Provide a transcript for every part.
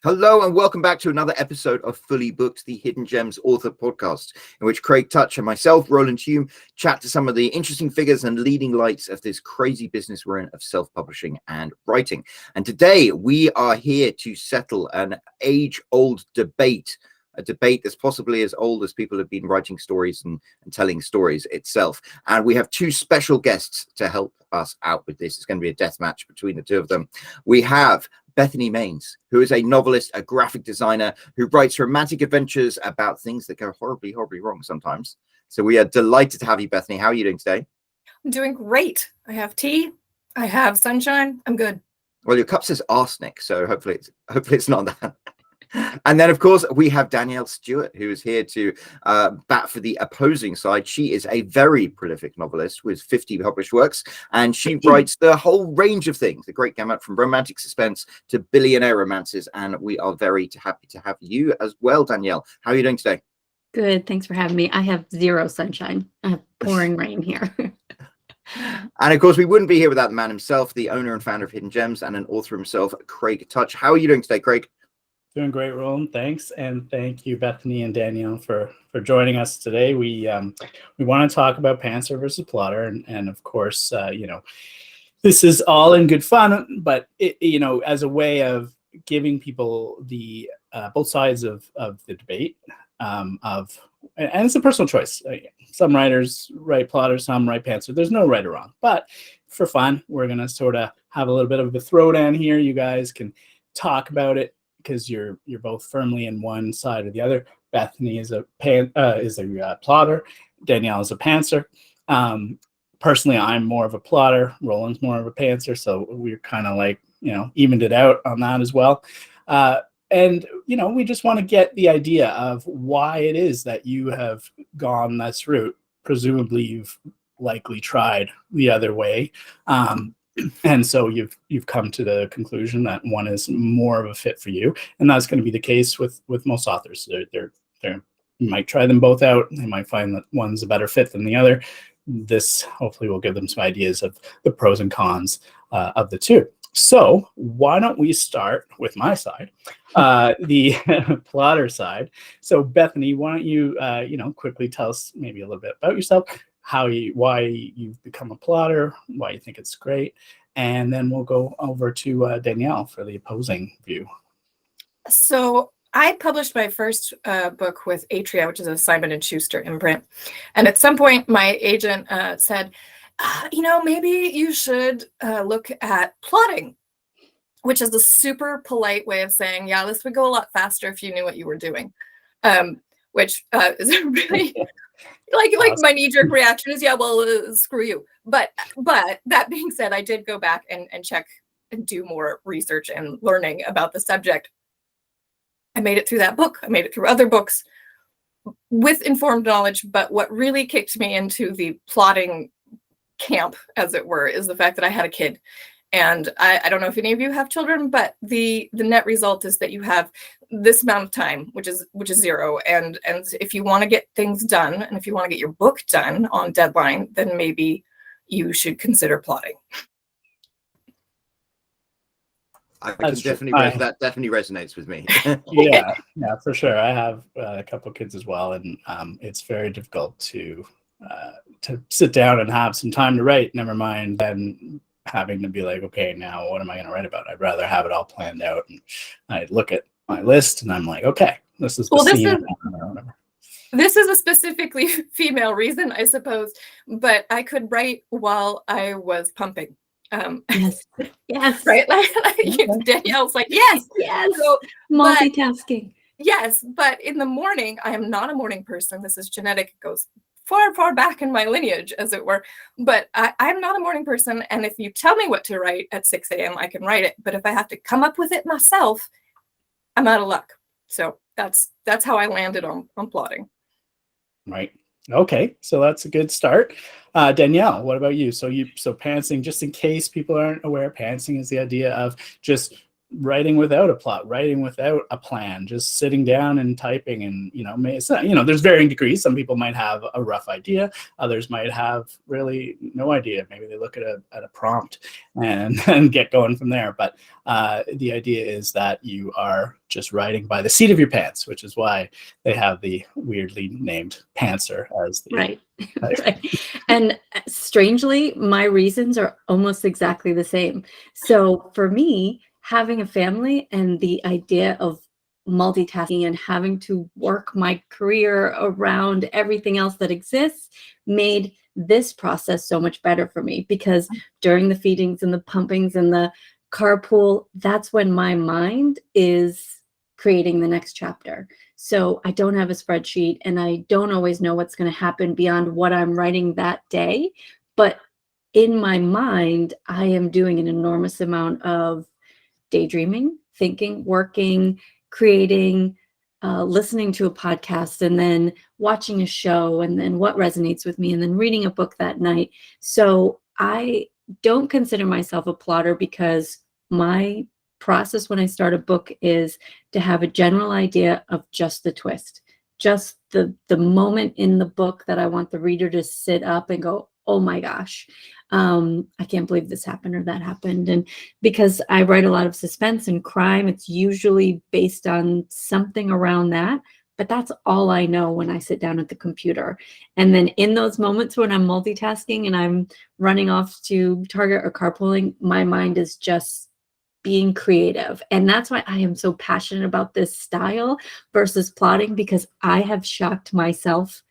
Hello and welcome back to another episode of Fully Booked, the Hidden Gems author podcast, in which Craig Touch and myself, Roland Hume, chat to some of the interesting figures and leading lights of this crazy business we're in of self-publishing and writing. And today we are here to settle an age-old debate, a debate that's possibly as old as people have been writing stories and telling stories itself. And we have two special guests to help us out with this. It's going to be a death match between the two of them. We have Bethany Maines, who is a novelist, a graphic designer, who writes romantic adventures about things that go horribly, horribly wrong sometimes. So we are delighted to have you, Bethany. How are you doing today? I'm doing great. I have tea. I have sunshine. I'm good. Well, your cup says arsenic, so hopefully it's not that. And then, of course, we have Danielle Stewart, who is here to bat for the opposing side. She is a very prolific novelist with 50 published works, and she writes the whole range of things, the great gamut from romantic suspense to billionaire romances. And we are very happy to have you as well, Danielle. How are you doing today? Good. Thanks for having me. I have zero sunshine. I have pouring rain here. And of course, we wouldn't be here without the man himself, the owner and founder of Hidden Gems and an author himself, Craig Touch. How are you doing today, Craig? Doing great, Roland. Thanks, and thank you, Bethany and Danielle, for joining us today. We want to talk about Panster versus Plotter, and of course, this is all in good fun, but as a way of giving people the both sides of the debate, and it's a personal choice. Some writers write Plotter, some write Panster. There's no right or wrong, but for fun, we're gonna sort of have a little bit of a throwdown here. You guys can talk about it, because you're both firmly in one side or the other. Bethany is a Plotter. Danielle is a Panster. Personally, I'm more of a Plotter. Roland's more of a Panster. So we're kind of like, evened it out on that as well. And we just want to get the idea of why it is that you have gone this route. Presumably, you've likely tried the other way. And so you've come to the conclusion that one is more of a fit for you, and that's going to be the case with most authors. You might try them both out. They might find that one's a better fit than the other. This hopefully will give them some ideas of the pros and cons of the two. So why don't we start with my side, the Plotter side. So Bethany, why don't you quickly tell us maybe a little bit about yourself, why you've become a Plotter, why you think it's great, and then we'll go over to Danielle for the opposing view. So I published my first book with Atria, which is a Simon & Schuster imprint. And at some point, my agent said, maybe you should look at plotting, which is a super polite way of saying, yeah, this would go a lot faster if you knew what you were doing, which is really... Like my knee-jerk reaction is, yeah, well, screw you. But that being said, I did go back and check and do more research and learning about the subject. I made it through that book. I made it through other books with informed knowledge. But what really kicked me into the plotting camp, as it were, is the fact that I had a kid. And I don't know if any of you have children, but the net result is that you have this amount of time, which is zero. And if you want to get things done, and if you want to get your book done on deadline, then maybe you should consider plotting. I can definitely that definitely resonates with me. yeah, for sure. I have a couple of kids as well, and it's very difficult to sit down and have some time to write. Never mind then having to be like, okay, now what am I going to write about? I'd rather have it all planned out. And I look at my list and I'm like, okay, this is the scene. This is a specifically female reason, I suppose, but I could write while I was pumping. Yes. Right? Danielle's like, yes. So, multitasking. Yes, but in the morning, I am not a morning person. This is genetic. It goes far, far back in my lineage, as it were. But I'm not a morning person. And if you tell me what to write at 6 a.m., I can write it. But if I have to come up with it myself, I'm out of luck. So that's how I landed on plotting. Right. Okay. So that's a good start. Danielle, what about you? So pantsing, just in case people aren't aware, pantsing is the idea of just writing without a plot, writing without a plan, just sitting down and typing. And, it's not, there's varying degrees. Some people might have a rough idea. Others might have really no idea. Maybe they look at a prompt and get going from there. But the idea is that you are just writing by the seat of your pants, which is why they have the weirdly named Pantster as the right. Right. And strangely, my reasons are almost exactly the same. So for me, having a family and the idea of multitasking and having to work my career around everything else that exists made this process so much better for me, because during the feedings and the pumpings and the carpool, that's when my mind is creating the next chapter. So I don't have a spreadsheet and I don't always know what's going to happen beyond what I'm writing that day. But in my mind, I am doing an enormous amount of daydreaming, thinking, working, creating, listening to a podcast, and then watching a show, and then what resonates with me, and then reading a book that night. So I don't consider myself a plotter, because my process when I start a book is to have a general idea of just the twist, just the moment in the book that I want the reader to sit up and go, oh my gosh, I can't believe this happened or that happened. And because I write a lot of suspense and crime, it's usually based on something around that. But that's all I know when I sit down at the computer. And then in those moments when I'm multitasking and I'm running off to Target or carpooling, my mind is just being creative. And that's why I am so passionate about this style versus plotting, because I have shocked myself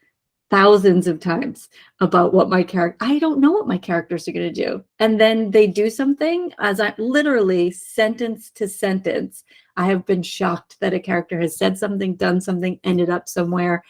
thousands of times about what I don't know what my characters are going to do. And then they do something, as I literally sentence to sentence, I have been shocked that a character has said something, done something, ended up somewhere.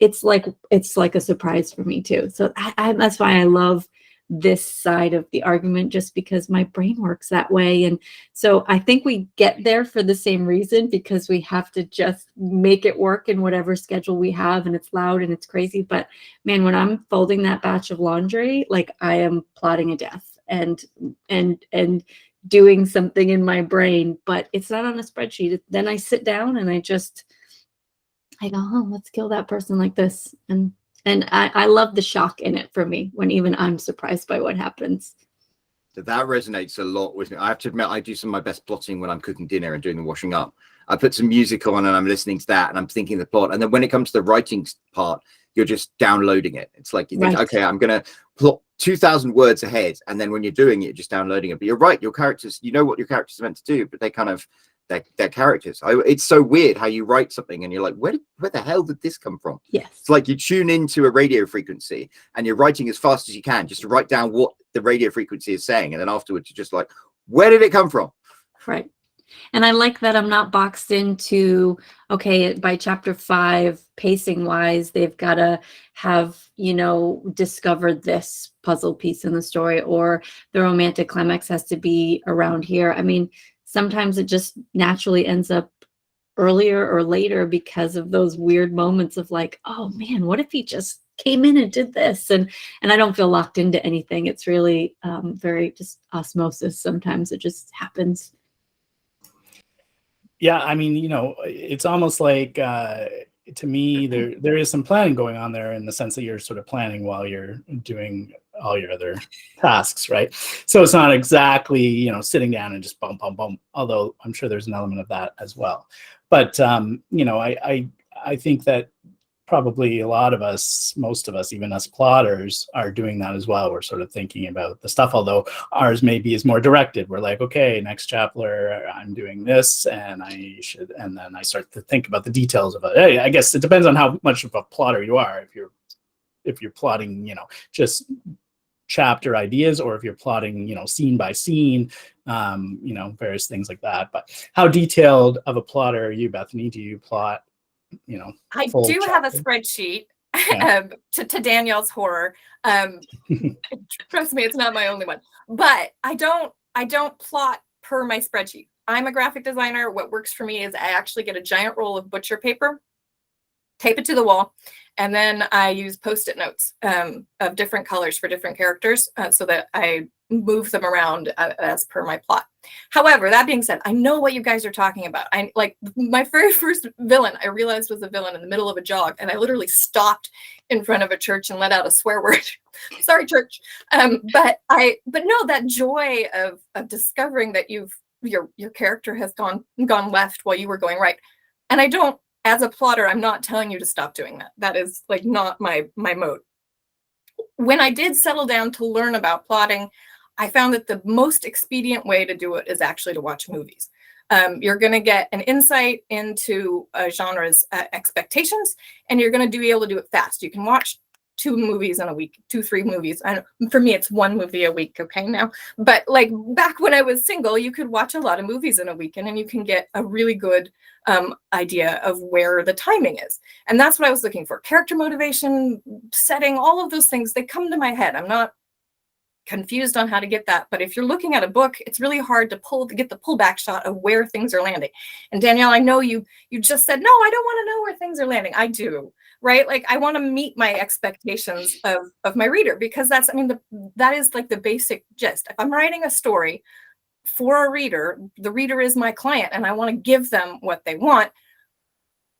It's like a surprise for me too. So that's why I love this side of the argument, just because my brain works that way. And so I think we get there for the same reason, because we have to just make it work in whatever schedule we have, and it's loud and it's crazy. But man, when I'm folding that batch of laundry, like I am plotting a death and doing something in my brain, but it's not on a spreadsheet. Then I sit down and I go, oh, let's kill that person like this. And I love the shock in it for me, when even I'm surprised by what happens. That resonates a lot with me. I have to admit, I do some of my best plotting when I'm cooking dinner and doing the washing up. I put some music on and I'm listening to that and I'm thinking the plot. And then when it comes to the writing part, you're just downloading it. It's like you think, okay, I'm going to plot 2,000 words ahead. And then when you're doing it, you're just downloading it. But you're right, your characters, you know what your characters are meant to do, but they kind of, they're characters. It's so weird how you write something and you're like, where the hell did this come from? Yes. It's like you tune into a radio frequency and you're writing as fast as you can just to write down what the radio frequency is saying. And then afterwards, you're just like, where did it come from? Right. And I like that I'm not boxed into, okay, by chapter 5, pacing wise, they've got to have, discovered this puzzle piece in the story, or the romantic climax has to be around here. I mean, sometimes it just naturally ends up earlier or later because of those weird moments of like, oh man, what if he just came in and did this? And I don't feel locked into anything. It's really very just osmosis. Sometimes it just happens. Yeah, I mean, it's almost like to me there is some planning going on there, in the sense that you're sort of planning while you're doing all your other tasks, right? So it's not exactly sitting down and just bum bum bum, although I'm sure there's an element of that as well. But I think that probably a lot of us, most of us, even us plotters, are doing that as well. We're sort of thinking about the stuff, although ours maybe is more directed. We're like, okay, next chapter, I'm doing this, and then I start to think about the details of it. Hey, I guess it depends on how much of a plotter you are. If you're plotting, just chapter ideas, or if you're plotting, scene by scene, various things like that. But how detailed of a plotter are you, Bethany? Do you plot? I do have a spreadsheet. Yeah. To Danielle's horror. Trust me, it's not my only one. But I don't plot per my spreadsheet. I'm a graphic designer. What works for me is I actually get a giant roll of butcher paper tape it to the wall, and then I use Post-it notes of different colors for different characters so that I move them around as per my plot. However, that being said, I know what you guys are talking about. I like my very first villain I realized was a villain in the middle of a jog, and I literally stopped in front of a church and let out a swear word. Sorry, church. But no, that joy of discovering that your character has gone left while you were going right. And I don't, as a plotter, I'm not telling you to stop doing that. That is like not my mode. When I did settle down to learn about plotting, I found that the most expedient way to do it is actually to watch movies. You're going to get an insight into a genre's expectations, and you're going to be able to do it fast. You can watch 2 movies in a week, 2-3 movies. For me, it's 1 movie a week. Okay, now, but like back when I was single, you could watch a lot of movies in a weekend, and you can get a really good idea of where the timing is. And that's what I was looking for: character motivation, setting, all of those things. They come to my head. I'm not confused on how to get that. But if you're looking at a book, it's really hard to get the pullback shot of where things are landing. And Danielle, I know you just said, no, I don't want to know where things are landing. I do, right? Like I want to meet my expectations of my reader, because that's, I mean, that is like the basic gist. If I'm writing a story for a reader, the reader is my client, and I want to give them what they want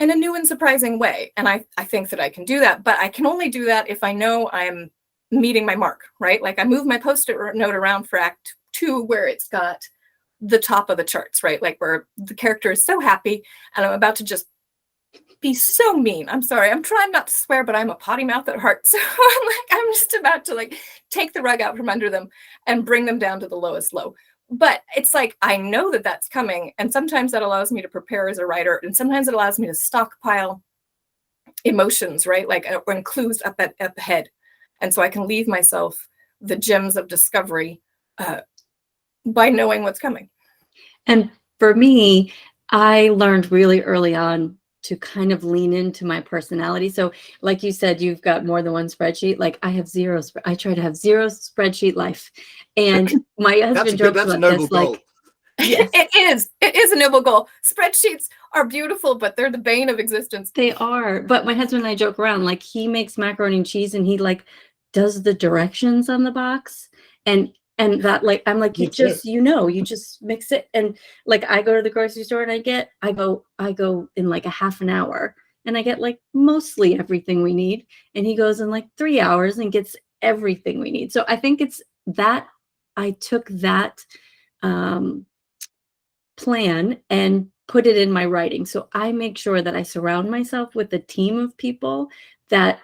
in a new and surprising way. And I think that I can do that, but I can only do that if I know I'm meeting my mark, right? Like I move my Post-it note around for Act 2 where it's got the top of the charts, right? Like where the character is so happy and I'm about to just be so mean. I'm sorry. I'm trying not to swear, but I'm a potty mouth at heart. So I'm just about to like take the rug out from under them and bring them down to the lowest low. But it's like, I know that that's coming. And sometimes that allows me to prepare as a writer. And sometimes it allows me to stockpile emotions, right? Like, or clues up at the head. And so I can leave myself the gems of discovery by knowing what's coming. And for me, I learned really early on to kind of lean into my personality. So like you said, you've got more than one spreadsheet. Like I have zero. I try to have zero spreadsheet life. And my husband jokes about this, like, yes. It is a noble goal. Spreadsheets are beautiful, but they're the bane of existence. They are. But my husband and I joke around, like he makes macaroni and cheese and he like does the directions on the box. And that, like, I'm like, you just mix it. And like, I go to the grocery store and I go in like a half an hour and I get like mostly everything we need. And he goes in like 3 hours and gets everything we need. So I think it's that I took that plan and put it in my writing. So I make sure that I surround myself with a team of people that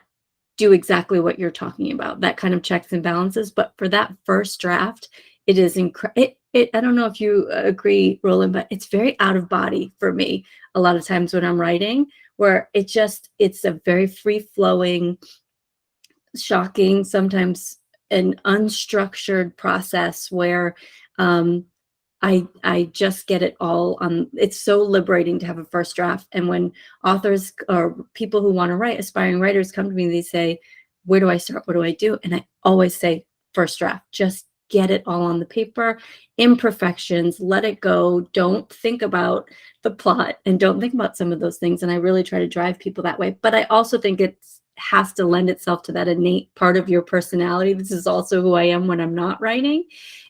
do exactly what you're talking about, that kind of checks and balances. But for that first draft, it is incredible. I don't know if you agree, Roland, but it's very out of body for me a lot of times when I'm writing, where it's a very free flowing, shocking, sometimes an unstructured process where I just get it all on. It's so liberating to have a first draft. And when authors or people who want to write, aspiring writers, come to me, they say, where do I start? What do I do? And I always say, first draft. Just get it all on the paper, imperfections, let it go. Don't think about the plot and don't think about some of those things. And I really try to drive people that way. But I also think it has to lend itself to that innate part of your personality. This is also who I am when I'm not writing.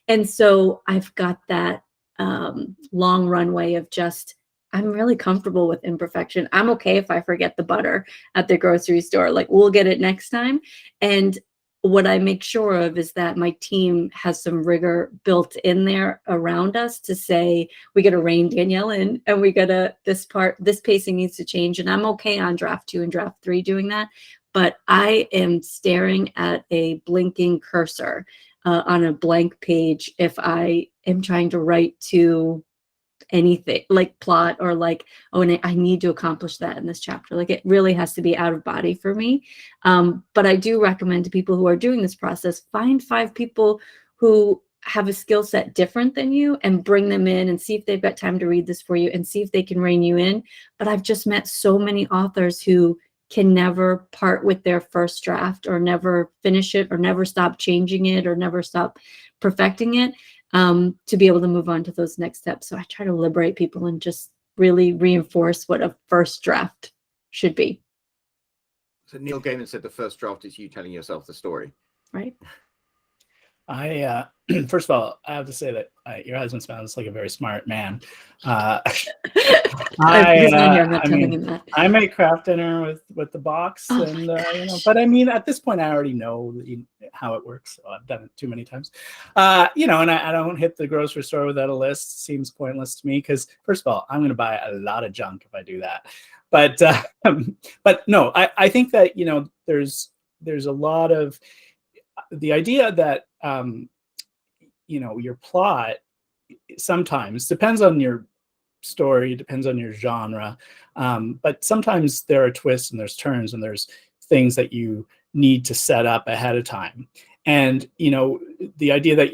And so I've got that long runway of just, I'm really comfortable with imperfection. I'm okay if I forget the butter at the grocery store, like we'll get it next time. And what I make sure of is that my team has some rigor built in there around us to say, we got to rein Danielle in and we got to, this pacing needs to change. And I'm okay on draft 2 and draft 3 doing that. But I am staring at a blinking cursor on a blank page if I am trying to write to anything like plot or like, oh, and I need to accomplish that in this chapter. Like it really has to be out of body for me. But I do recommend to people who are doing this process, find 5 people who have a skill set different than you and bring them in and see if they've got time to read this for you and see if they can rein you in. But I've just met so many authors who can never part with their first draft or never finish it or never stop changing it or never stop perfecting it to be able to move on to those next steps. So I try to liberate people and just really reinforce what a first draft should be. So Neil Gaiman said the first draft is you telling yourself the story. Right. I first of all, I have to say that your husband sounds like a very smart man. He's not here. I'm not telling him that. I make craft dinner with the box, Oh and my you know, gosh. but I mean, at this point, I already know how it works. So I've done it too many times, you know, and I don't hit the grocery store without a list. Seems pointless to me because first of all, I'm going to buy a lot of junk if I do that. But no, I think that, you know, there's a lot of the idea that you know, your plot sometimes depends on your story, depends on your genre, but sometimes there are twists and there's turns and there's things that you need to set up ahead of time. And you know, the idea that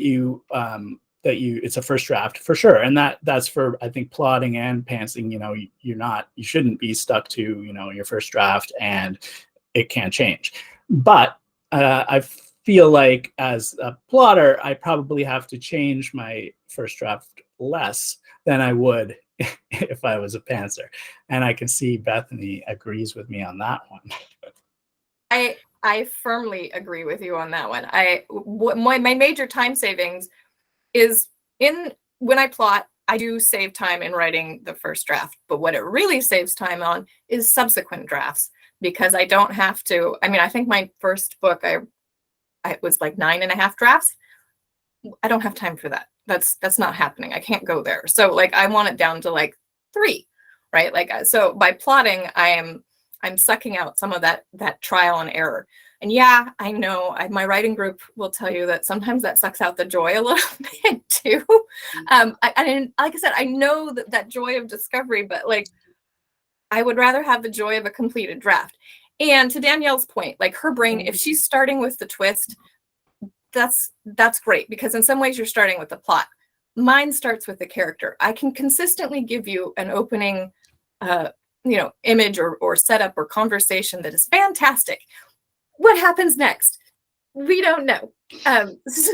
it's a first draft for sure, and that's for, I think, plotting and pantsing. You know, you shouldn't be stuck to, you know, your first draft and it can't change. But I feel like as a plotter, I probably have to change my first draft less than I would if I was a pantser. And I can see Bethany agrees with me on that one. I firmly agree with you on that one. My major time savings is when I plot, I do save time in writing the first draft, but what it really saves time on is subsequent drafts, because I don't have to. I mean, I think my first book, I was like 9.5 drafts. I don't have time for that. That's not happening. I can't go there. So like, I want it down to like 3, right? Like, so by plotting, I'm sucking out some of that trial and error. And yeah, I know my writing group will tell you that sometimes that sucks out the joy a little bit too. And like I said, I know that joy of discovery, but like, I would rather have the joy of a completed draft. And to Danielle's point, like her brain, if she's starting with the twist, that's great, because in some ways you're starting with the plot. Mine starts with the character. I can consistently give you an opening, you know, image or setup or conversation that is fantastic. What happens next? We don't know. So,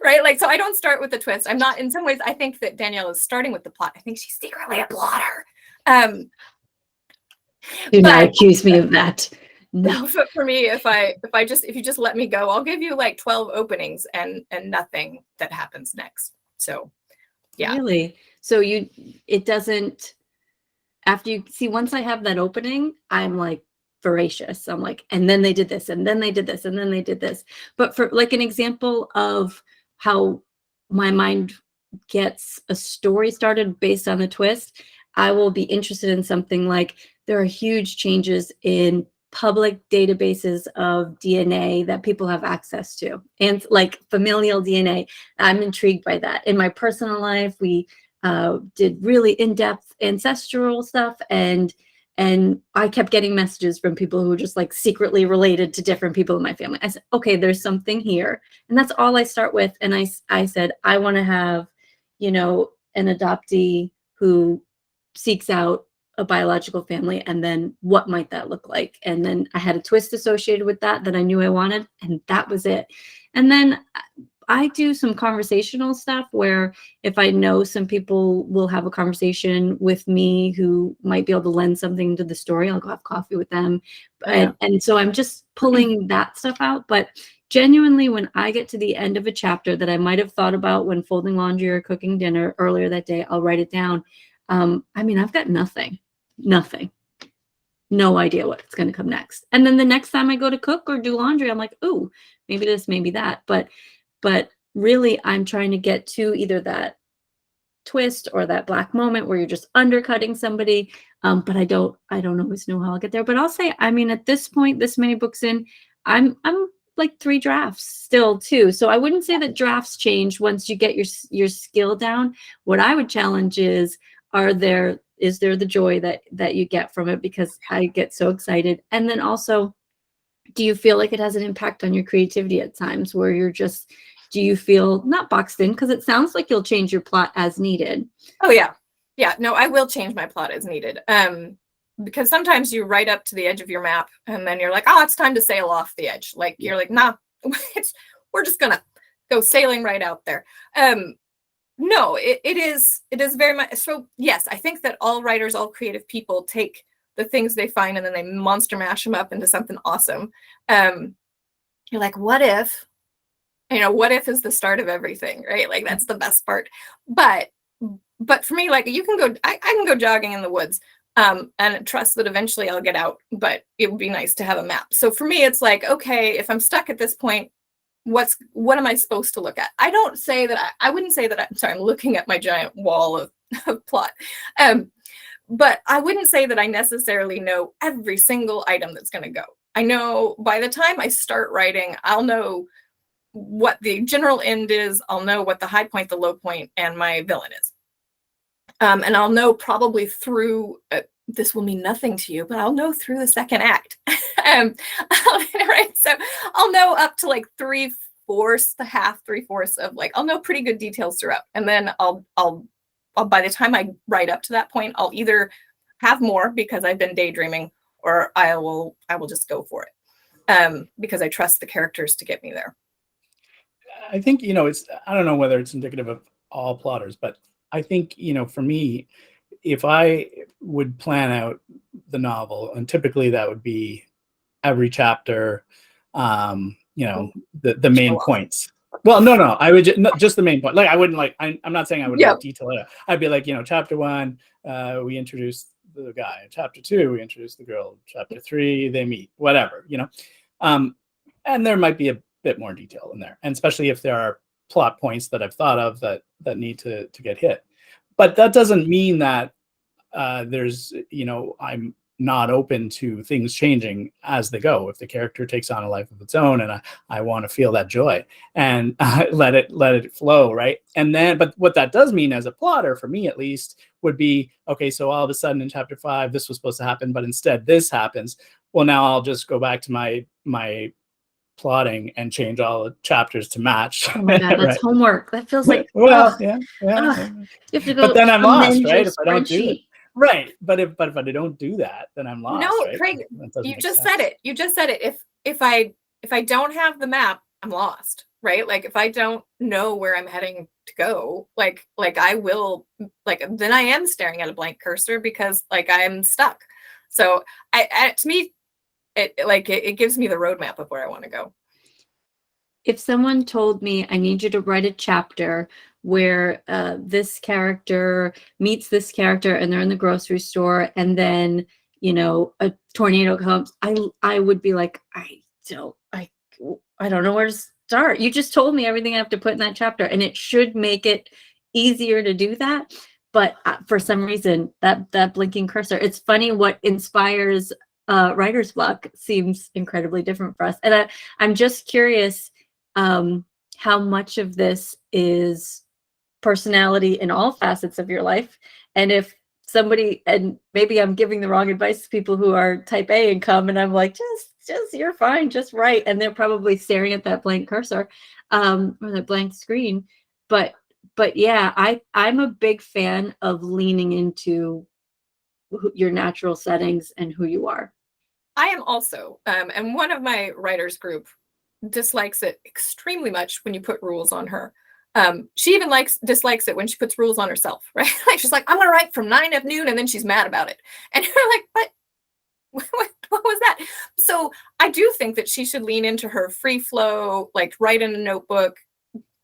right? Like, so I don't start with the twist. I'm not, in some ways, I think that Danielle is starting with the plot. I think she's secretly a plotter. Do not accuse me of that. No. But for me, if you just let me go, I'll give you like 12 openings and nothing that happens next. So yeah. Really? So it doesn't, after you see, once I have that opening, I'm like voracious. I'm like, and then they did this, and then they did this, and then they did this. But for like an example of how my mind gets a story started based on the twist, I will be interested in something like, there are huge changes in public databases of DNA that people have access to, and like familial DNA. I'm intrigued by that. In my personal life, we did really in-depth ancestral stuff, and I kept getting messages from people who were just like secretly related to different people in my family. I said, okay, there's something here, and that's all I start with. And I said, I want to have, you know, an adoptee who seeks out a biological family, and then what might that look like? And then I had a twist associated with that I knew I wanted, and that was it. And then I do some conversational stuff where if I know some people will have a conversation with me who might be able to lend something to the story, I'll go have coffee with them. Yeah. And so I'm just pulling that stuff out. But genuinely, when I get to the end of a chapter that I might have thought about when folding laundry or cooking dinner earlier that day, I'll write it down. I mean, I've got nothing, no idea what's going to come next. And then the next time I go to cook or do laundry, I'm like, ooh, maybe this, maybe that. But really, I'm trying to get to either that twist or that black moment where you're just undercutting somebody. But I don't always know how I'll get there. But I'll say, I mean, at this point, this many books in, I'm like 3 drafts still too. So I wouldn't say that drafts change once you get your skill down. What I would challenge is there the joy that you get from it? Because I get so excited. And then also, do you feel like it has an impact on your creativity at times where do you feel not boxed in? Because it sounds like you'll change your plot as needed. Oh yeah. Yeah, no, I will change my plot as needed. Because sometimes you write up to the edge of your map and then you're like, oh, it's time to sail off the edge. Like you're like, nah, we're just gonna go sailing right out there. No, it is very much so. Yes, I think that all writers, all creative people take the things they find and then they monster mash them up into something awesome. You're like, what if, what if is the start of everything, right? Like that's the best part. But for me, like you can go, I can go jogging in the woods and trust that eventually I'll get out, but it would be nice to have a map. So for me, it's like, okay, if I'm stuck at this point, what am I supposed to look at? I don't say that, I wouldn't say that, I'm sorry, I'm looking at my giant wall of plot. But I wouldn't say that I necessarily know every single item that's going to go. I know by the time I start writing, I'll know what the general end is. I'll know what the high point, the low point, and my villain is. And I'll know probably through, this will mean nothing to you, but I'll know through the second act. Right? So I'll know up to like 3/4, the half, 3/4 of like, I'll know pretty good details throughout. And then I'll by the time I write up to that point, I'll either have more because I've been daydreaming, or I will just go for it because I trust the characters to get me there. I think, I don't know whether it's indicative of all plotters, but I think, for me, if I would plan out the novel, and typically that would be every chapter, the main points. Well, no, I would just the main point. Like I wouldn't like, I'm not saying I would like detail it out. I'd be like, chapter 1, we introduced the guy. Chapter 2, we introduced the girl. Chapter 3, they meet, whatever, and there might be a bit more detail in there. And especially if there are plot points that I've thought of that need to get hit. But that doesn't mean that there's, I'm not open to things changing as they go. If the character takes on a life of its own and I want to feel that joy and let it flow, right? And then, but what that does mean as a plotter, for me at least, would be, okay, so all of a sudden in chapter 5, this was supposed to happen, but instead this happens. Well, now I'll just go back to my plotting and change all the chapters to match. Oh my God, that's right? homework. That feels like, well, yeah. You have to go, but then I'm lost, right? If I don't do it. Spreadsheet. Right. But if I don't do that, then I'm lost. No, right? Craig, you just said it. You just said it. If I don't have the map, I'm lost, right? Like if I don't know where I'm heading to go, like I will, like then I am staring at a blank cursor because like I'm stuck. So to me, it gives me the roadmap of where I want to go. If someone told me, I need you to write a chapter where this character meets this character and they're in the grocery store and then, a tornado comes, I would be like, I don't know where to start. You just told me everything I have to put in that chapter, and it should make it easier to do that. But for some reason, that blinking cursor, it's funny what inspires writer's block seems incredibly different for us. And I'm just curious how much of this is personality in all facets of your life. And if somebody, and maybe I'm giving the wrong advice to people who are type A and come and I'm like, just you're fine, just write. And they're probably staring at that blank cursor or that blank screen. But yeah, I'm a big fan of leaning into your natural settings and who you are. I am also, and one of my writers group dislikes it extremely much when you put rules on her. She even dislikes it when she puts rules on herself, right? Like she's like, I'm gonna write from 9 to noon, and then she's mad about it. And you're like, what was that? So I do think that she should lean into her free flow, like write in a notebook.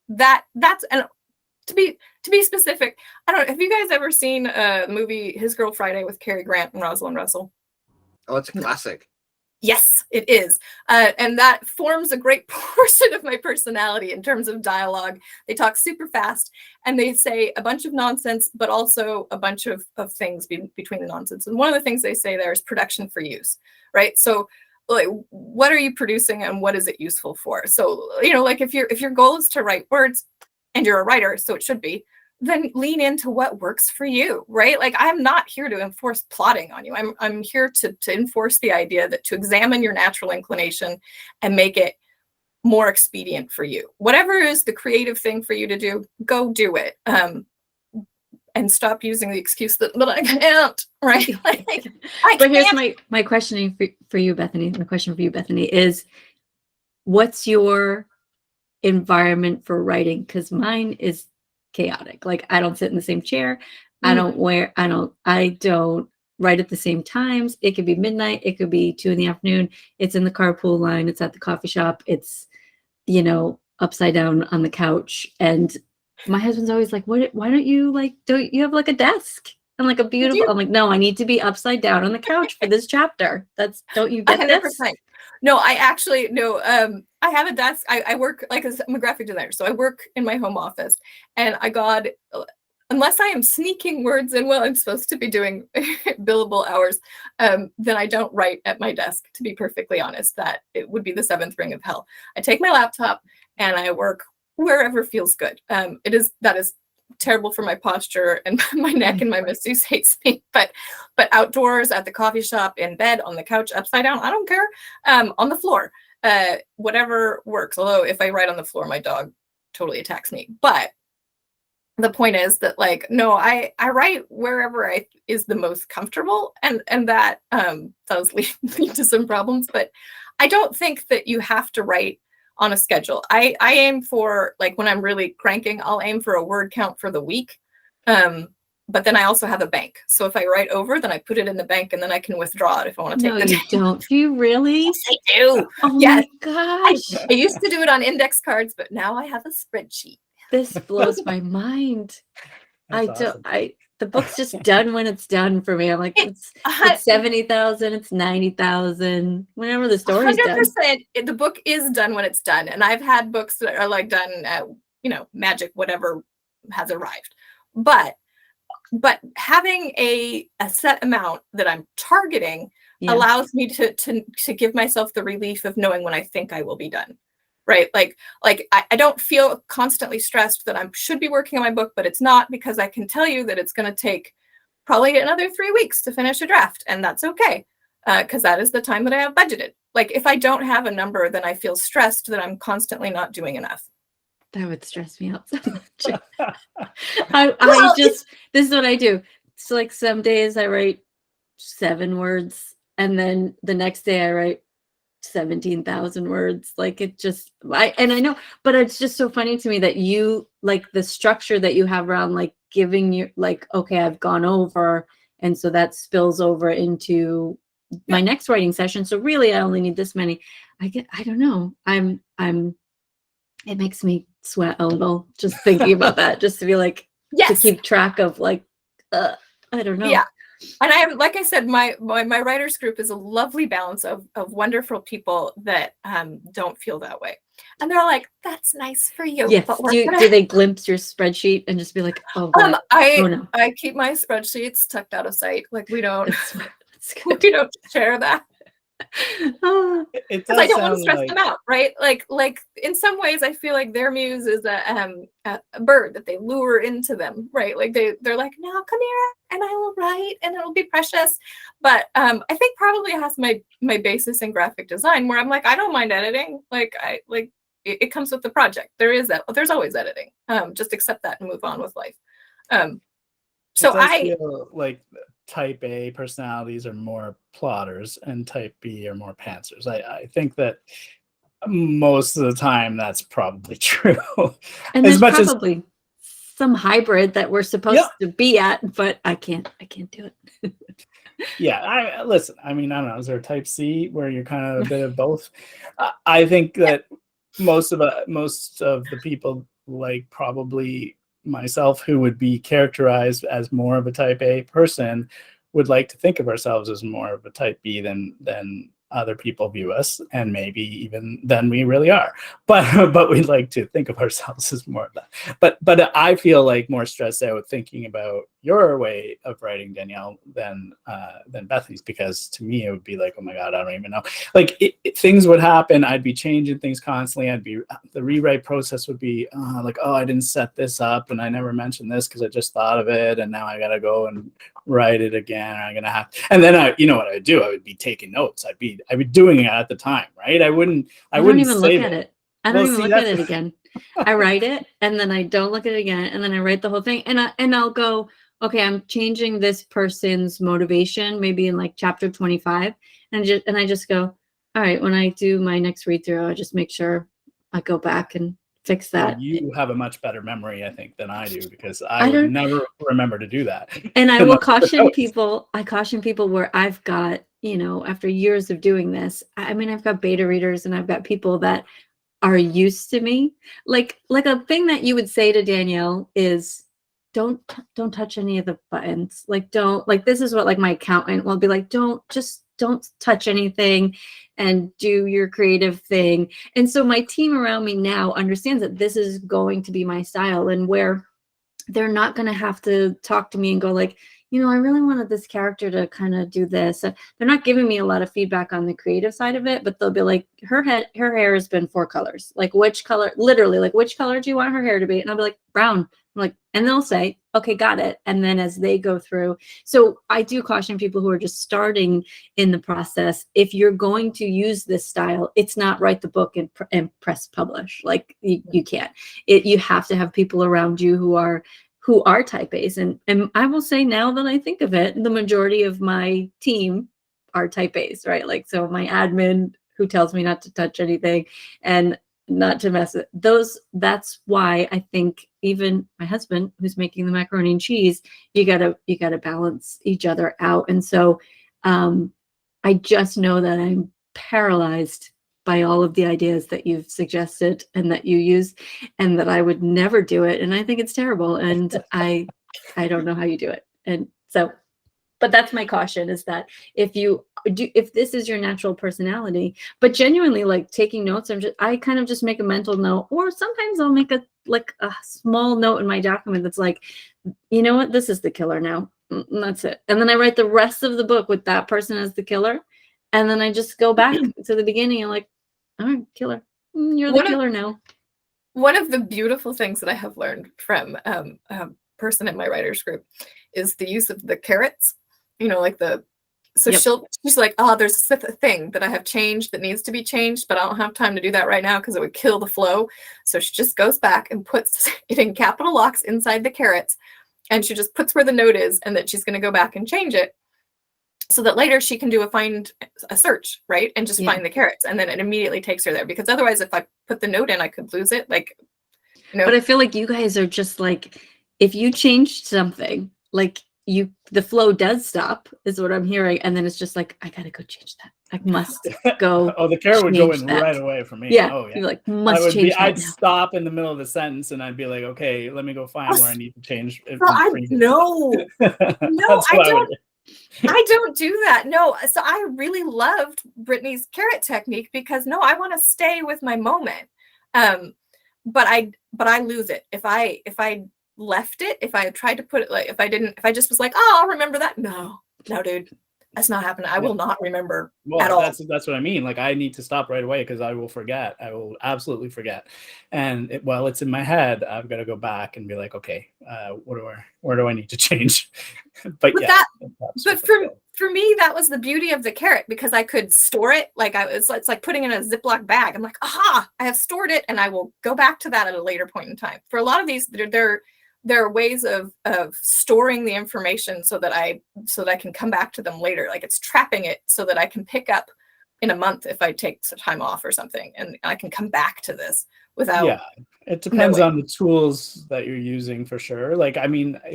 That's and to be specific, I don't know. Have you guys ever seen the movie His Girl Friday with Cary Grant and Rosalind Russell? Oh, it's a classic. Yes, it is. And that forms a great portion of my personality in terms of dialogue. They talk super fast and they say a bunch of nonsense, but also a bunch of things between the nonsense. And one of the things they say there is production for use, right? So like, what are you producing and what is it useful for? So, like if your goal is to write words and you're a writer, so it should be, then lean into what works for you, right? Like I'm not here to enforce plotting on you. I'm here to enforce the idea that to examine your natural inclination and make it more expedient for you. Whatever is the creative thing for you to do, go do it. And stop using the excuse that I can't, right? Like, but here's my questioning for you, Bethany. My question for you, Bethany, is what's your environment for writing? Because mine is chaotic. Like I don't sit in the same chair. I don't write at the same times. It could be midnight. It could be 2 p.m. It's in the carpool line. It's at the coffee shop. It's, you know, upside down on the couch. And my husband's always like, why don't you don't you have like a desk and like a beautiful, I'm like, no, I need to be upside down on the couch for this chapter. Don't you get 100%. This? No, I actually, no, I have a desk. I work, like, I'm a graphic designer, so I work in my home office, and unless I am sneaking words in while I'm supposed to be doing billable hours, then I don't write at my desk, to be perfectly honest. That it would be the 7th ring of hell. I take my laptop and I work wherever feels good. That is terrible for my posture and my neck, and my masseuse hates me, but outdoors, at the coffee shop, in bed, on the couch, upside down, I don't care, on the floor, whatever works. Although if I write on the floor, my dog totally attacks me. But the point is that, like, no, I write wherever is the most comfortable, and that does lead to some problems, but I don't think that you have to write on a schedule. I aim for, like, when I'm really cranking, I'll aim for a word count for the week. But then I also have a bank. So if I write over, then I put it in the bank, and then I can withdraw it if I want to take the day. You don't. Do you really? Yes, I do. Oh yes. My gosh. I used to do it on index cards, but now I have a spreadsheet. This blows my mind. Awesome. The book's just done when it's done for me. I'm like, it's 70,000, it's 90,000, whenever the story's 100%, done. The book is done when it's done. And I've had books that are like done at, magic, whatever has arrived. But having a set amount that I'm targeting allows me to give myself the relief of knowing when I think I will be done. Right. Like I don't feel constantly stressed that I should be working on my book, but it's not, because I can tell you that it's going to take probably another 3 weeks to finish a draft. And that's okay. Because that is the time that I have budgeted. Like, if I don't have a number, then I feel stressed that I'm constantly not doing enough. That would stress me out so much. This is what I do. So, like, some days I write 7 words, and then the next day I write 17,000 words. Like, it just, I know, but it's just so funny to me that you, like, the structure that you have around, like, giving you, like, okay, I've gone over, and so that spills over into my next writing session. So really, I only need this many. I don't know. It makes me sweat a little just thinking about that, just to be like, to keep track of, like, I don't know. Yeah. And I have, like I said, my writers group is a lovely balance of wonderful people that don't feel that way. And they're like, that's nice for you. Yes. But do they glimpse your spreadsheet and just be like, oh, no. I keep my spreadsheets tucked out of sight. Like, we don't share that. Because I don't want to stress them out, right? Like in some ways, I feel like their muse is a bird that they lure into them, right? Like they're like, no, come here, and I will write, and it'll be precious. But I think probably it has my basis in graphic design, where I'm like, I don't mind editing. It comes with the project. There's always editing. Just accept that and move on with life. So I feel like type A personalities are more plotters and type B are more pantsers. I think that most of the time that's probably true. And there's probably some hybrid that we're supposed to be at, but I can't do it. Yeah, listen, I mean, I don't know, is there a type C where you're kind of a bit of both? I think that most of the people, like probably myself, who would be characterized as more of a type A person, would like to think of ourselves as more of a type B than other people view us, and maybe even than we really are. But we like to think of ourselves as more of that. But I feel like more stressed out thinking about your way of writing, Danielle, than Bethany's, because to me it would be like, oh my God, I don't even know. Like things would happen. I'd be changing things constantly. The rewrite process would be like, oh, I didn't set this up, and I never mentioned this because I just thought of it, and now I gotta go and write it again. I'm gonna have, and then you know what I would do? I would be taking notes. I'd be doing it at the time, right? I wouldn't even look at it. I don't even look at it again. I write it, and then I don't look at it again, and then I write the whole thing, and I'll go, okay, I'm changing this person's motivation, maybe in like chapter 25, and I just go, all right, when I do my next read through, I just make sure I go back and fix that. You have a much better memory, I think, than I do, because I I would don't- never remember to do that. And I will Unless- caution people. I caution people where I've got, you know, after years of doing this, I mean, I've got beta readers and I've got people that are used to me. Like a thing that you would say to Danielle is, don't touch any of the buttons. Like, don't, like, this is what like my accountant will be like, don't touch anything and do your creative thing. And so my team around me now understands that this is going to be my style, and where they're not going to have to talk to me and go like, you know, I really wanted this character to kind of do this. They're not giving me a lot of feedback on the creative side of it, but they'll be like, her hair has been 4 colors. Like, which color, literally, like, which color do you want her hair to be? And I'll be like, brown. I'm like, and they'll say, okay, got it. And then as they go through, so I do caution people who are just starting in the process, if you're going to use this style, it's not write the book and press publish. Like, you can't. You have to have people around you who are type A's. And I will say, now that I think of it, the majority of my team are type A's, right? Like, so my admin who tells me not to touch anything and not to mess with those. That's why I think even my husband, who's making the macaroni and cheese, you gotta balance each other out. And so I just know that I'm paralyzed by all of the ideas that you've suggested and that you use, and that I would never do it. And I think it's terrible. And I don't know how you do it. And so, but that's my caution, is that if this is your natural personality, but genuinely like taking notes, I kind of just make a mental note, or sometimes I'll make a small note in my document that's like, you know what, this is the killer now. And that's it. And then I write the rest of the book with that person as the killer. And then I just go back to the beginning and like, all right, killer, you're the killer now. One of the beautiful things that I have learned from a person in my writers group is the use of the carrots. You know, like she's like, oh, there's a thing that I have changed that needs to be changed, but I don't have time to do that right now because it would kill the flow. So she just goes back and puts it in capital locks inside the carrots, and she just puts where the note is, and that she's going to go back and change it, so that later she can do a search, right? And just find the carrots, and then it immediately takes her there. Because otherwise, if I put the note in, I could lose it. Like, you know. But I feel like you guys are just like, if you changed something, like the flow does stop, is what I'm hearing, and then it's just like, I gotta go change that. I must go. Oh, the carrot would go in that. right away for me. Yeah, oh yeah. You're like, change that I'd now. stop in the middle of the sentence and I'd be like, okay, let me go find where I need to change. No, I don't do that. No. So I really loved Brittany's carrot technique, because I want to stay with my moment. But I lose it. If I left it, if I tried to put it, like, if I just was like, oh, I'll remember that. No, dude, that's not happening. I will not remember at all. That's what I mean. Like, I need to stop right away, because I will forget. I will absolutely forget. And while it's in my head, I've got to go back and be like, okay, where do I need to change? But for me, that was the beauty of the carrot, because I could store it. Like, it's like putting it in a Ziploc bag. I'm like, aha, I have stored it, and I will go back to that at a later point in time. For a lot of these, there are ways of storing the information so that I can come back to them later. Like, it's trapping it so that I can pick up in a month if I take some time off or something, and I can come back to this without. Yeah, it depends on the tools that you're using, for sure. Like, I mean, I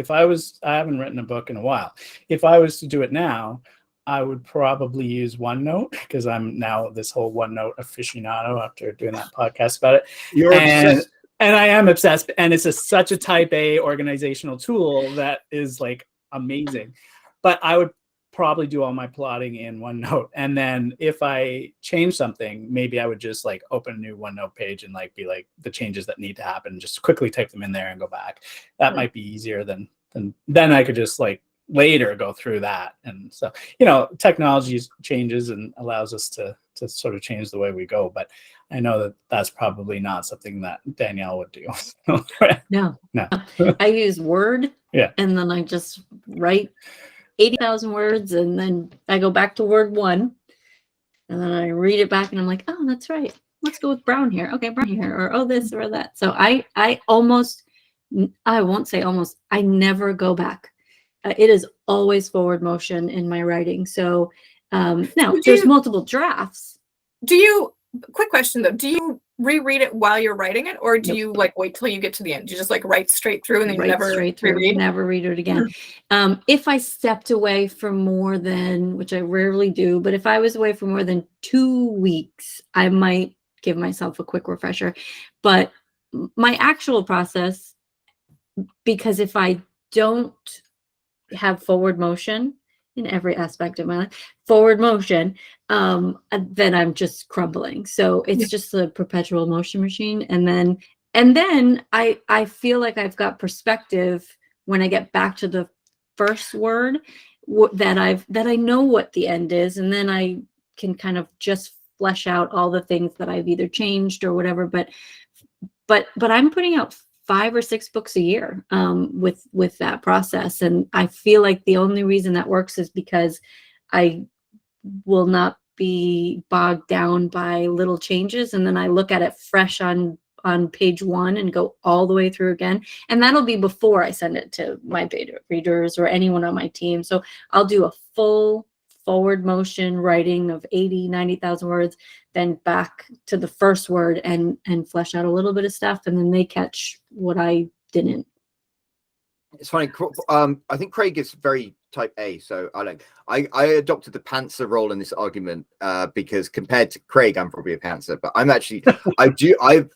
haven't written a book in a while. If I was to do it now, I would probably use OneNote, because I'm now this whole OneNote aficionado after doing that podcast about it. You're obsessed. And I am obsessed, and it's such a type A organizational tool that is like amazing. But I would probably do all my plotting in OneNote, and then if I change something, maybe I would just like open a new OneNote page and like be like the changes that need to happen, just quickly type them in there and go back. That might be easier than then I could just like later go through that. And so, technology changes and allows us to sort of change the way we go. But I know that that's probably not something that Danielle would do. No. I use Word. Yeah. And then I just write 80,000 words, and then I go back to Word 1, and then I read it back, and I'm like, oh, that's right. Let's go with brown here. Okay, brown here, or oh, this or that. So I won't say almost, I never go back. It is always forward motion in my writing. So now there's multiple drafts. Quick question though, do you reread it while you're writing it, or do you like wait till you get to the end? Do you just like write straight through and then you never reread? Never read it again. If I stepped away for more than, which I rarely do, but if I was away for more than 2 weeks, I might give myself a quick refresher. But my actual process, because if I don't have forward motion in every aspect of my life, forward motion, then I'm just crumbling. So it's just a perpetual motion machine. And then I feel like I've got perspective when I get back to the first word that I know what the end is. And then I can kind of just flesh out all the things that I've either changed or whatever. But I'm putting out 5 or 6 books a year with that process. And I feel like the only reason that works is because I will not be bogged down by little changes. And then I look at it fresh on page 1 and go all the way through again. And that'll be before I send it to my beta readers or anyone on my team. So I'll do a full forward motion writing of 80,000-90,000 words, then back to the first word and flesh out a little bit of stuff, and then they catch what I didn't. It's funny. I think Craig is very type A, so I adopted the Pantser role in this argument because compared to Craig, I'm probably a Pantser, but I'm actually I'm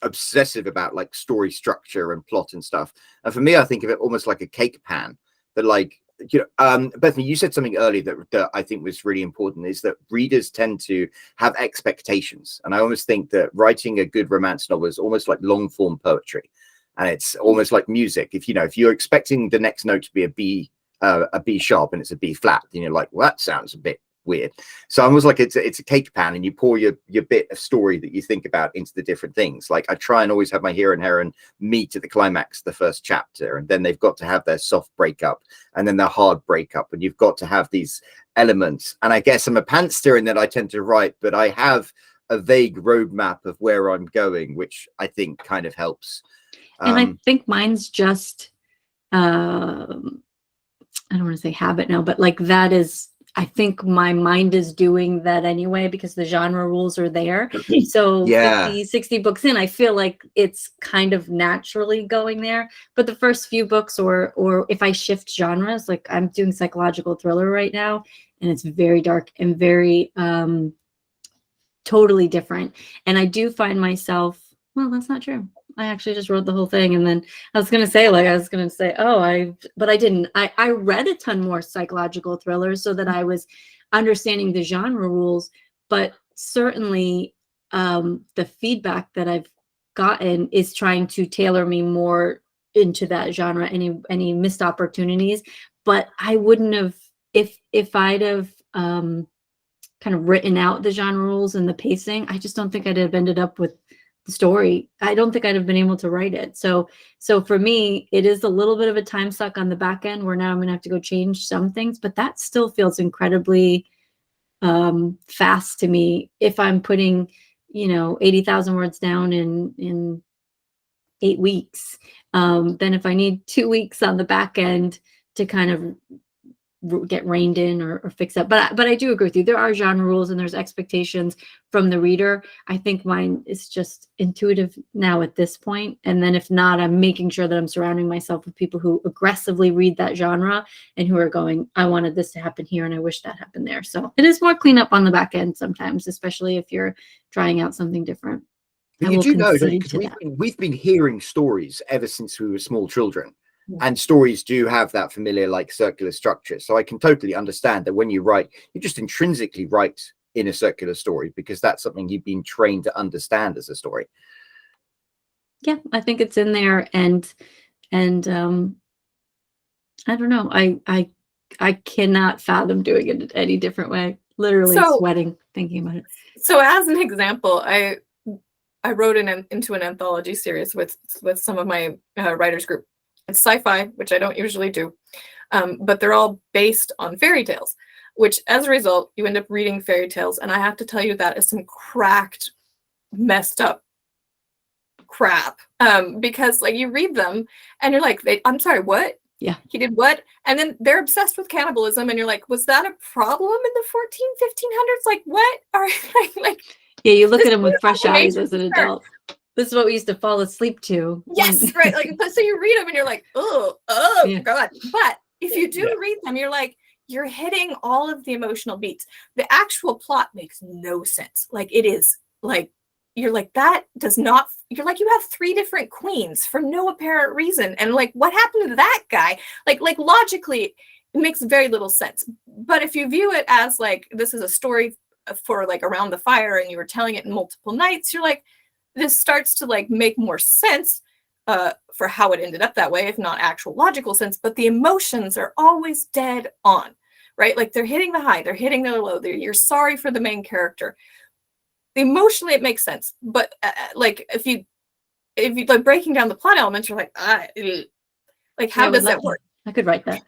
obsessive about like story structure and plot and stuff. And for me, I think of it almost like a cake pan. That like, you know, Bethany, you said something earlier that I think was really important, is that readers tend to have expectations. And I almost think that writing a good romance novel is almost like long form poetry. And it's almost like music. If you're expecting the next note to be a B sharp and it's a B flat, then you're like, well, that sounds a bit weird. So almost like it's a cake pan, and you pour your bit of story that you think about into the different things. Like I try and always have my hero and heroine meet at the climax, the first chapter, and then they've got to have their soft breakup and then their hard breakup, and you've got to have these elements. And I guess I'm a Pantster in that I tend to write, but I have a vague roadmap of where I'm going, which I think kind of helps. And I think mine's just I don't want to say habit now, but like that is, I think my mind is doing that anyway because the genre rules are there. So 50, 60 books in, I feel like it's kind of naturally going there. But the first few books, or if I shift genres, like I'm doing psychological thriller right now, and it's very dark and very totally different. And I do find myself, well, that's not true. I actually just wrote the whole thing. And then I was going to say, but I didn't. I read a ton more psychological thrillers so that I was understanding the genre rules. But certainly the feedback that I've gotten is trying to tailor me more into that genre, any missed opportunities. But I wouldn't have, if I'd have kind of written out the genre rules and the pacing, I just don't think I'd have ended up with the story. I don't think I'd have been able to write it. So for me, it is a little bit of a time suck on the back end where now I'm going to have to go change some things, but that still feels incredibly fast to me. If I'm putting, 80,000 words down in 8 weeks, then if I need 2 weeks on the back end to kind of get reined in or fix up. But I do agree with you. There are genre rules and there's expectations from the reader. I think mine is just intuitive now at this point. And then if not, I'm making sure that I'm surrounding myself with people who aggressively read that genre and who are going, I wanted this to happen here and I wish that happened there. So it is more cleanup on the back end sometimes, especially if you're trying out something different. But you do know, because we've been hearing stories ever since we were small children. And stories do have that familiar, like, circular structure. So I can totally understand that when you write, you just intrinsically write in a circular story because that's something you've been trained to understand as a story. Yeah, I think it's in there. And I don't know. I cannot fathom doing it any different way. Literally sweating thinking about it. So as an example, I wrote into an anthology series with some of my writers group. It's sci-fi, which I don't usually do, but they're all based on fairy tales, which as a result, you end up reading fairy tales. And I have to tell you, that is some cracked, messed up crap, because like you read them and you're like, I'm sorry, what? Yeah. He did what? And then they're obsessed with cannibalism. And you're like, was that a problem in the 1500s? Like, what are like Yeah, you look This at them with is fresh how eyes nature as an starts. adult. This is what we used to fall asleep to. Yes, right. Like, so you read them and you're like, oh Yeah. God. But if you do Yeah. read them, you're like, you're hitting all of the emotional beats. The actual plot makes no sense. Like, it is like, you're like, that does not, you're like, you have 3 different queens for no apparent reason. And like, what happened to that guy? Like logically, it makes very little sense. But if you view it as like, this is a story for like around the fire and you were telling it in multiple nights, you're like, this starts to like make more sense for how it ended up that way, if not actual logical sense. But the emotions are always dead on, right? Like they're hitting the high, they're hitting the low. You're sorry for the main character. Emotionally, it makes sense. But like if you like breaking down the plot elements, you're like, like how does that work? I could write that.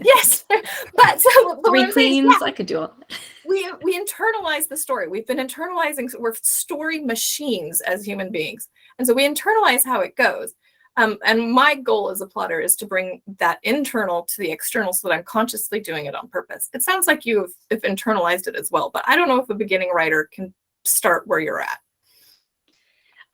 Yes, but so 3 queens, I could do all that. We internalize the story. We've been internalizing. We're story machines as human beings, and so we internalize how it goes. And my goal as a plotter is to bring that internal to the external, so that I'm consciously doing it on purpose. It sounds like you've internalized it as well, but I don't know if a beginning writer can start where you're at.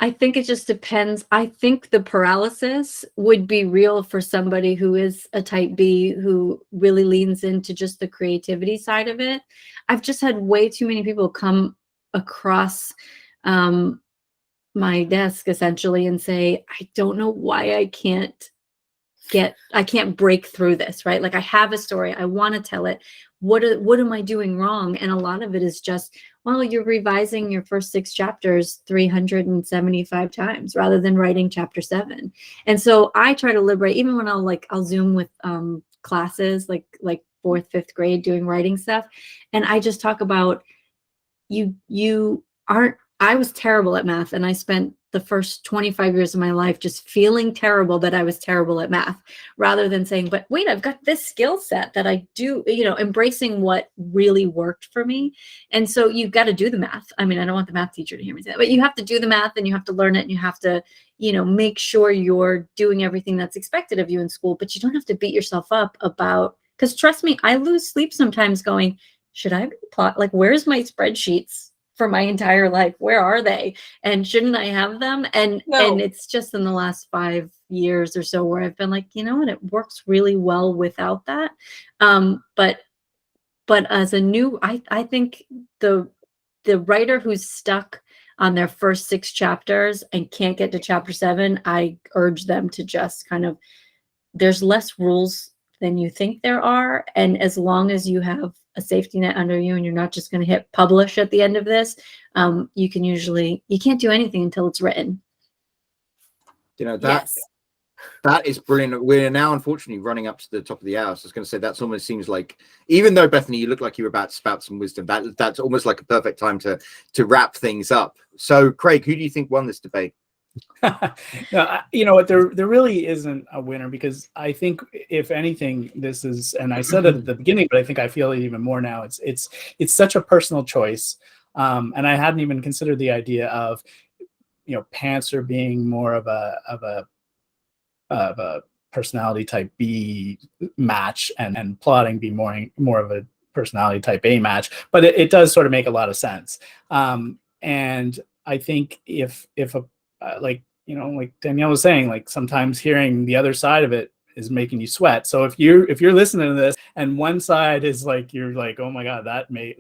I think it just depends. I think the paralysis would be real for somebody who is a type B, who really leans into just the creativity side of it. I've just had way too many people come across my desk essentially and say, I don't know why I can't break through this, right? Like I have a story, I want to tell it. What am I doing wrong? And a lot of it is just, well, you're revising your first 6 chapters 375 times rather than writing chapter 7. And so I try to liberate, even when I'll Zoom with classes like 4th, 5th grade doing writing stuff. And I just talk about I was terrible at math, and I spent the first 25 years of my life just feeling terrible that I was terrible at math, rather than saying, but wait, I've got this skill set that I do, embracing what really worked for me. And so you've got to do the math. I mean, I don't want the math teacher to hear me say that, but you have to do the math and you have to learn it and you have to, make sure you're doing everything that's expected of you in school, but you don't have to beat yourself up about, because trust me, I lose sleep sometimes going, should I be where's my spreadsheets for my entire life? Where are they? And shouldn't I have them? And it's just in the last 5 years or so where I've been like, you know what, it works really well without that. But as a new, I think the writer who's stuck on their first 6 chapters and can't get to chapter 7, I urge them to just kind of, there's less rules than you think there are. And as long as you have a safety net under you and you're not just going to hit publish at the end of this, you can't do anything until it's written. Yes. That is brilliant. We're now unfortunately running up to the top of the hour. So I was going to say, that's almost seems like, even though Bethany, you look like you were about to spout some wisdom, that's almost like a perfect time to wrap things up. So Craig, who do you think won this debate? No, you know what, there really isn't a winner, because I think if anything, this is, and I said it at the beginning, but I think I feel it even more now. It's such a personal choice. And I hadn't even considered the idea of, Panster being more of a personality type B match and plotting be more of a personality type A match, but it does sort of make a lot of sense. And I think if like Danielle was saying, like sometimes hearing the other side of it is making you sweat. So if you're listening to this and one side is like, you're like, oh my God,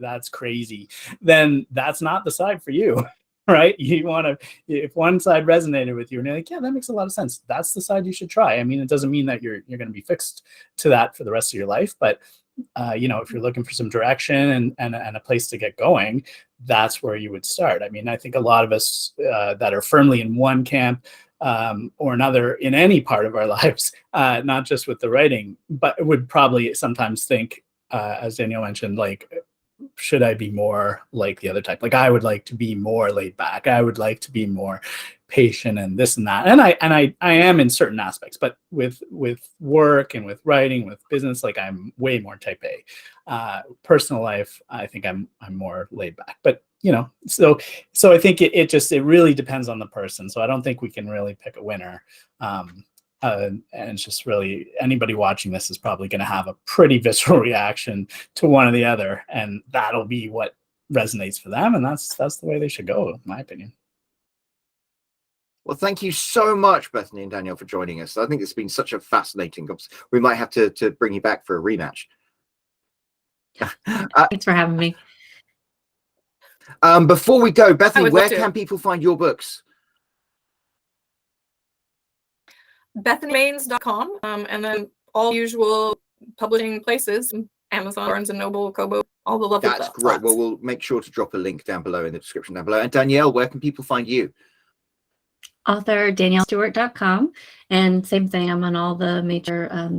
that's crazy, then that's not the side for you. Right? You want to, if one side resonated with you and you're like, yeah, that makes a lot of sense, that's the side you should try. I mean, it doesn't mean that you're going to be fixed to that for the rest of your life, but if you're looking for some direction and a place to get going, that's where you would start. I mean, I think a lot of us that are firmly in one camp or another in any part of our lives, not just with the writing, but would probably sometimes think, as Danielle mentioned, like, should I be more like the other type? Like, I would like to be more laid back. I would like to be more patient and this and that. And I am in certain aspects, but with work and with writing, with business, like I'm way more type A. Personal life, I think I'm more laid back. But so I think it really depends on the person. So I don't think we can really pick a winner. And it's just really, anybody watching this is probably going to have a pretty visceral reaction to one or the other, and that'll be what resonates for them, and that's the way they should go, in my opinion. Well, thank you so much, Bethany and Danielle, for joining us. I think it's been such a fascinating conversation. We might have to bring you back for a rematch. Thanks for having me. Before we go, Bethany, would where love to. can people find your books? BethanyMaines.com, and then all usual publishing places, Amazon, Barnes and Noble, Kobo, all the lovely That's spots. great. Well, we'll make sure to drop a link down below in the description down below. And Danielle, where can people find you? Author DanielleStewart.com, and same thing, I'm on all the major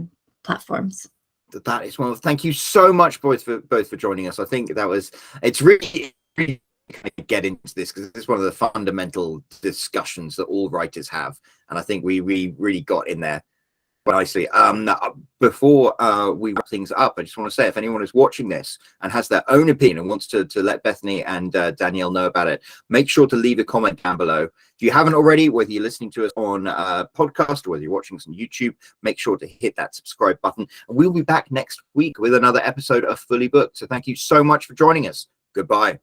platforms. That is well. Thank you so much, both for joining us. I think it's really get into this because it's one of the fundamental discussions that all writers have, and I think we really got in there quite nicely. Before we wrap things up, I just want to say, if anyone is watching this and has their own opinion and wants to let Bethany and Danielle know about it, make sure to leave a comment down below. If you haven't already, whether you're listening to us on podcast or whether you're watching us on YouTube, make sure to hit that subscribe button, and we'll be back next week with another episode of Fully Booked. So thank you so much for joining us. Goodbye.